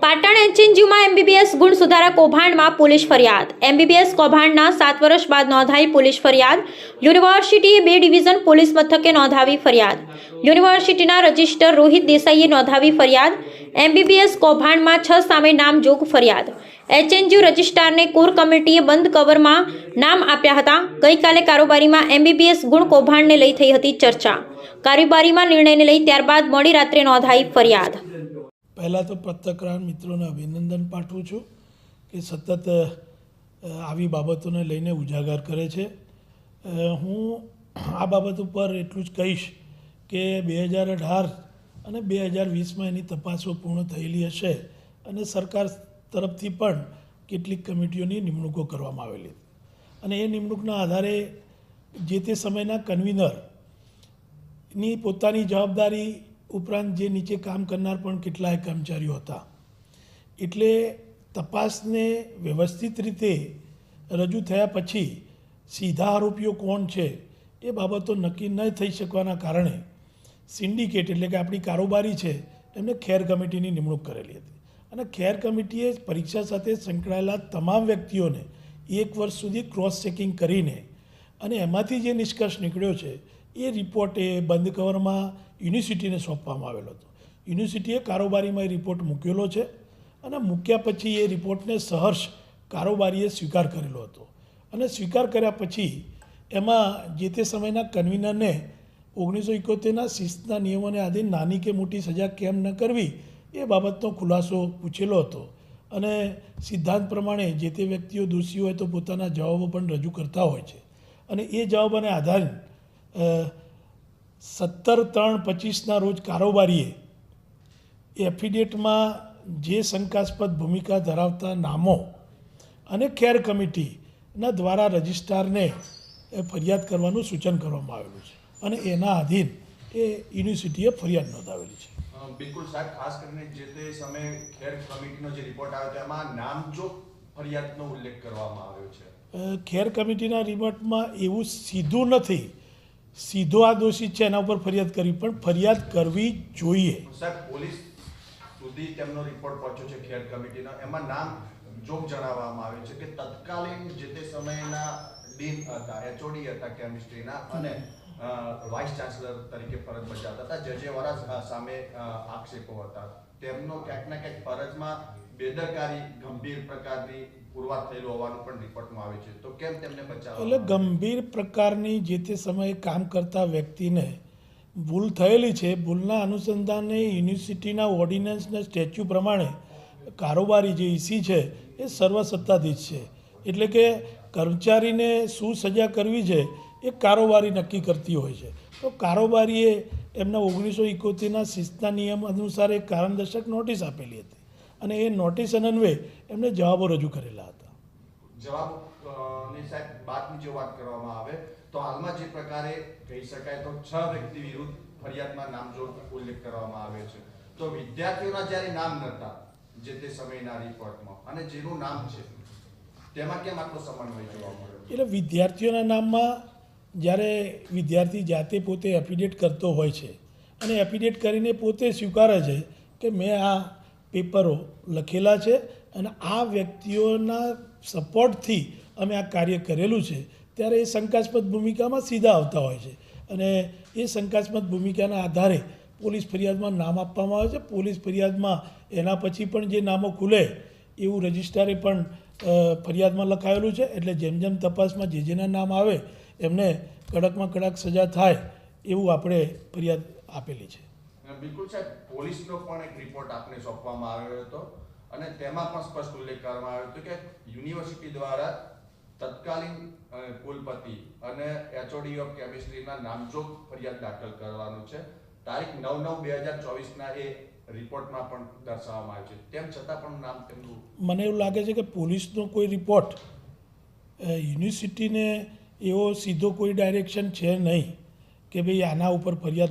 Patan એચએનયુમાં MBBS ગુણ સુધારા કૌભાંડમાં પોલીસ ફરિયાદ। એમબીબીએસ કૌભાંડના 7 વર્ષ બાદ નોંધાઈ પોલીસ ફરિયાદ। યુનિવર્સિટીએ 2 ડિવિઝન પોલીસ મથકે નોંધાવી ફરિયાદ। યુનિવર્સિટીના રજિસ્ટર રોહિત દેસાઈએ નોંધાવી ફરિયાદ। એમબીબીએસ કૌભાંડમાં 6 સામે નામજોગ ફરિયાદ। એચએનયુ રજિસ્ટ્રારને કોર કમિટીએ બંધ કવરમાં નામ આપ્યા હતા। ગઈકાલે કારોબારીમાં એમબીબીએસ ગુણ કૌભાંડને લઈ થઈ હતી ચર્ચા। કારોબારીમાં નિર્ણયને લઈ ત્યારબાદ મોડી રાત્રે નોંધાઈ ફરિયાદ। પહેલાં તો પત્રકાર મિત્રોને અભિનંદન પાઠવું છું કે સતત આવી બાબતોને લઈને ઉજાગર કરે છે। હું આ બાબત ઉપર એટલું જ કહીશ કે 2018 અને 2020માં એની તપાસો પૂર્ણ થયેલી હશે અને સરકાર તરફથી પણ કેટલીક કમિટીઓની નિમણૂકો કરવામાં આવેલી અને એ નિમણૂકના આધારે જે તે સમયના કન્વીનરની પોતાની જવાબદારી ઉપરાંત જે નીચે કામ કરનાર પણ કેટલાય કર્મચારીઓ હતા, એટલે તપાસને વ્યવસ્થિત રીતે રજૂ થયા પછી સીધા આરોપીઓ કોણ છે એ બાબતો નક્કી ન થઈ શકવાના કારણે સિન્ડિકેટ એટલે કે આપણી કારોબારી છે એમને ખેર કમિટીની નિમણૂક કરેલી હતી અને ખેર કમિટીએ પરીક્ષા સાથે સંકળાયેલા તમામ વ્યક્તિઓને 1 વર્ષ સુધી ક્રોસ ચેકિંગ કરીને અને એમાંથી જે નિષ્કર્ષ નીકળ્યો છે એ રિપોર્ટ એ બંધ કવરમાં યુનિવર્સિટીને સોંપવામાં આવેલો હતો। યુનિવર્સિટીએ કારોબારીમાં એ રિપોર્ટ મૂકેલો છે અને મૂક્યા પછી એ રિપોર્ટને સહર્ષ કારોબારીએ સ્વીકાર કરેલો હતો અને સ્વીકાર કર્યા પછી એમાં જે તે સમયના કન્વીનરને 1971ના શિસ્તના નિયમોને આધીન નાની કે મોટી સજા કેમ ન કરવી એ બાબતનો ખુલાસો પૂછેલો હતો અને સિદ્ધાંત પ્રમાણે જે તે વ્યક્તિઓ દોષી હોય તો પોતાના જવાબો પણ રજૂ કરતા હોય છે અને એ જવાબોને આધારે 17/3/25ના રોજ કારોબારીએ એફિડેવિટમાં જે શંકાસ્પદ ભૂમિકા ધરાવતા નામો અને ખેર કમિટીના દ્વારા રજિસ્ટ્રારને ફરિયાદ કરવાનું સૂચન કરવામાં આવેલું છે અને એના આધીન એ યુનિવર્સિટીએ ફરિયાદ નોંધાવેલી છે। બિલકુલ સાહેબ, ખાસ કરીને જે તે સમયે ખેર કમિટીનો જે રિપોર્ટ આવ્યો તેમાં નામજોગ ફરિયાદનો ઉલ્લેખ કરવામાં આવ્યો છે। ખેર કમિટીના રિપોર્ટમાં એવું સીધું નથી, સીધો આ દોષિત છે એના ઉપર ફરિયાદ કરવી, પણ ફરિયાદ કરવી જોઈએ। સાહેબ, પોલીસ સુધી તેમનો રિપોર્ટ પહોંચ્યો છે ખેર કમિટીનો, એમાં નામ જોગ જણાવવામાં આવ્યું છે કે તત્કાલીન જે તે સમયના ડીન હતા, એચઓડી હતા કેમિસ્ટ્રીના અને વાઇસ ચાન્સલર તરીકે ફરજ બજાવતા હતા, જજે વાળા સામે આક્ષેપો હતા। તેમનો ક્યાંક ના ક્યાંક ફરજમાં બેદરકારી ગંભીર પ્રકારની પુરવાર થયેલું હોવાનું પણ રિપોર્ટમાં આવે છે, તો કેમ તેમને બચાવવા? એટલે ગંભીર પ્રકારની જે તે સમયે કામ કરતા વ્યક્તિને ભૂલ થયેલી છે, ભૂલના અનુસંધાને યુનિવર્સિટીના ઓર્ડિનન્સના સ્ટેચ્યુ પ્રમાણે કારોબારી જે ઈસી છે એ સર્વસત્તાધીશ છે, એટલે કે કર્મચારીને શું સજા કરવી છે એ કારોબારી નક્કી કરતી હોય છે। તો કારોબારીએ એમના 1971ના શિસ્તના નિયમ અનુસાર એક કારણદર્શક નોટિસ આપેલી હતી અને એ નોટિસ અન્વયે એમને જવાબો રજૂ કરેલા હતા। જવાબની સાહેબ બાદની જો વાત કરવામાં આવે તો હાલમાં જે પ્રકારે કહી શકાય તો 6 વ્યક્તિ વિરુદ્ધ ફરિયાદમાં નામજોગ ઉલ્લેખ કરવામાં આવે છે, તો વિદ્યાર્થીઓના જ્યારે નામ નહોતા જે તે સમયના રિપોર્ટમાં અને જેનું નામ છે તેમાં કેમ આટલો સમન્વય જોવા મળ્યો? એટલે વિદ્યાર્થીઓના નામમાં જ્યારે વિદ્યાર્થી જાતે પોતે એફિડેવિટ કરતો હોય છે અને એફિડેવિટ કરીને પોતે સ્વીકારે છે કે મેં આ પેપરો લખેલા છે અને આ વ્યક્તિઓના સપોર્ટથી અમે આ કાર્ય કરેલું છે, ત્યારે એ શંકાસ્પદ ભૂમિકામાં સીધા આવતા હોય છે અને એ શંકાસ્પદ ભૂમિકાના આધારે પોલીસ ફરિયાદમાં નામ આપવામાં આવે છે। પોલીસ ફરિયાદમાં એના પછી પણ જે નામો ખુલે એવું રજિસ્ટ્રારે પણ ફરિયાદમાં લખાયેલું છે, એટલે જેમ જેમ તપાસમાં જેના નામ આવે એમને કડકમાં કડક સજા થાય એવું આપણે ફરિયાદ આપેલી છે। બિલકુલ સાહેબ, પોલીસનો પણ એક રિપોર્ટ આપને સોંપવામાં આવ્યો હતો અને તેમાં પણ સ્પષ્ટ ઉલ્લેખ કરવામાં આવ્યો હતો કે યુનિવર્સિટી દ્વારા તત્કાલીન કુલપતિ અને એચઓડી ઓફ કેમિસ્ટ્રીના નામજોગ ફરિયાદ દાખલ કરવાનું છે। તારીખ 9/9/2024ના એ રિપોર્ટમાં પણ દર્શાવવામાં આવ્યું છે, તેમ છતાં પણ નામ તેમનું મને એવું લાગે છે કે પોલીસનો કોઈ રિપોર્ટ યુનિવર્સિટીને એવો સીધો કોઈ ડાયરેક્શન છે નહીં કે ભાઈ આના ઉપર ફરિયાદ